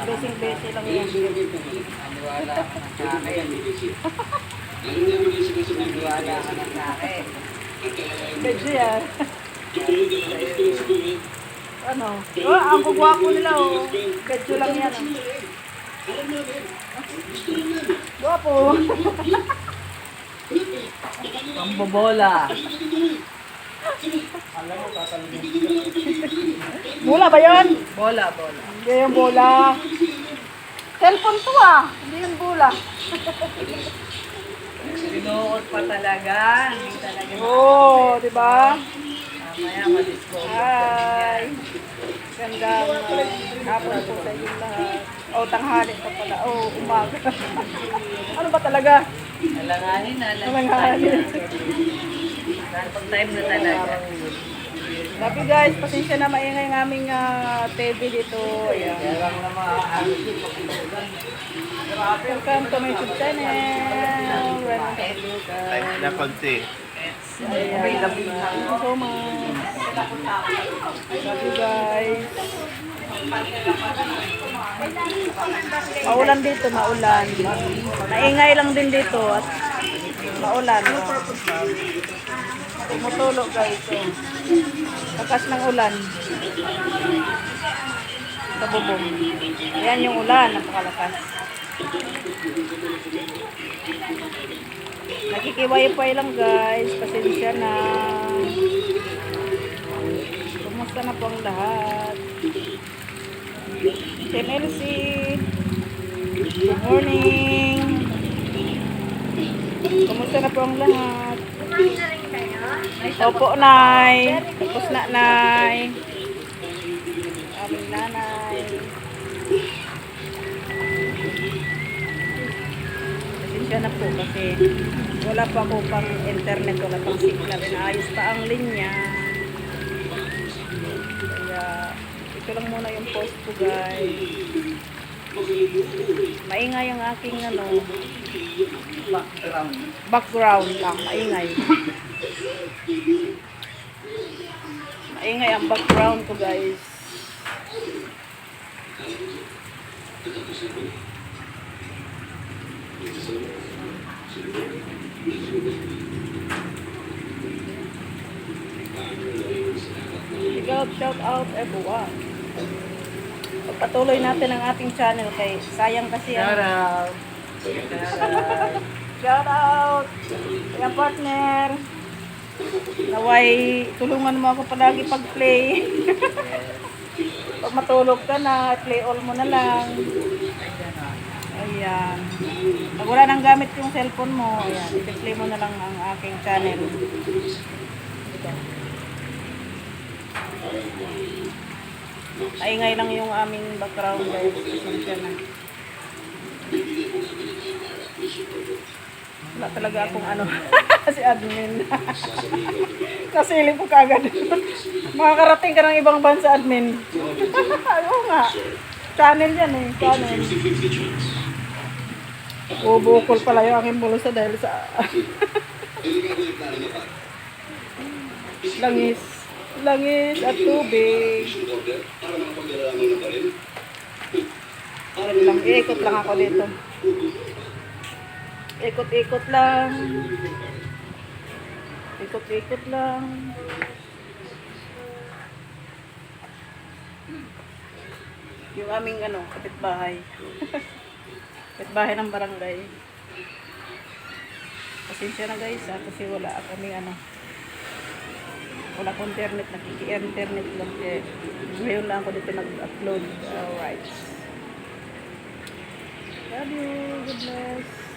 Besing-besi lang yan. Maniwala ka na sa akin. Maniwala ka na sa akin. Medyo yan. Ano? Oh, ang gugwapo nila oh. Medyo lang yan. Gwapo. Ang bobola. Bola ba yun? Bola. Hindi yung bola. Cellphone to ah. Hindi yung bola. Sinuot pa talaga. Hindi talaga. Oo, di ba? Mamaya madiscover ka Hi. din Gandang hapon po sa inyong lahat. Oh, tanghali pa pala. Oh, umaga. Ano ba talaga? yan. Alanganin na. Alanganin. Pag time na talaga. Sabi guys, pasensya na maingay ng aming TV dito. Ayan. Kaya lang na maaari. Welcome to my YouTube channel. Renan Kalugan. Napagti. Ayan. Thank you so much. Love you guys. Maulan dito, maulan. Maingay lang din dito at maulan. Tumutulog guys. Lakas ng ulan. Sa bubong. Ayan yung ulan, napakalakas. Nakikiwaypay lang guys. Pasensya na. Kumusta na po ang lahat? Team LC. Good morning. Kumusta na po ang lahat? Opo, Nay. Tapos na, Nay. Aming nanay. Pasensya na po kasi wala pa ako pang internet, wala pang signal. Naayos pa ang linya. Kaya ito lang muna yung post ko guys. Maingay yung aking background lang, maingay. Maingay ang background ko guys. Shout out everyone. Pagpatuloy natin ang ating channel kay sayang kasi Shout out. Shout out! Kaya partner! Naway, tulungan mo ako palagi pag-play. Pag matulog ka na, play all mo na lang. Ayan. Pag wala nang gamit yung cellphone mo, ayan, i-play mo na lang ang aking channel. Maingay lang yung aming background guys. Pasensya na. Wala talaga akong si admin. Nasilip ko kagad. Makakarating ka ng ibang bansa admin. Oo nga. Channel yan eh. Channel. Bubukol pala yung aking bulsa dahil sa langis at tubig. Ikot lang ako dito. Ikot-ikot lang. Ikot-ikot lang. Yung aming kapitbahay. Kapitbahay ng barangay. Pasensya na guys kasi wala kaming wala akong internet, nakiki-internet lang ngayon lang ako dito nag-upload. Alright. Love you. God bless.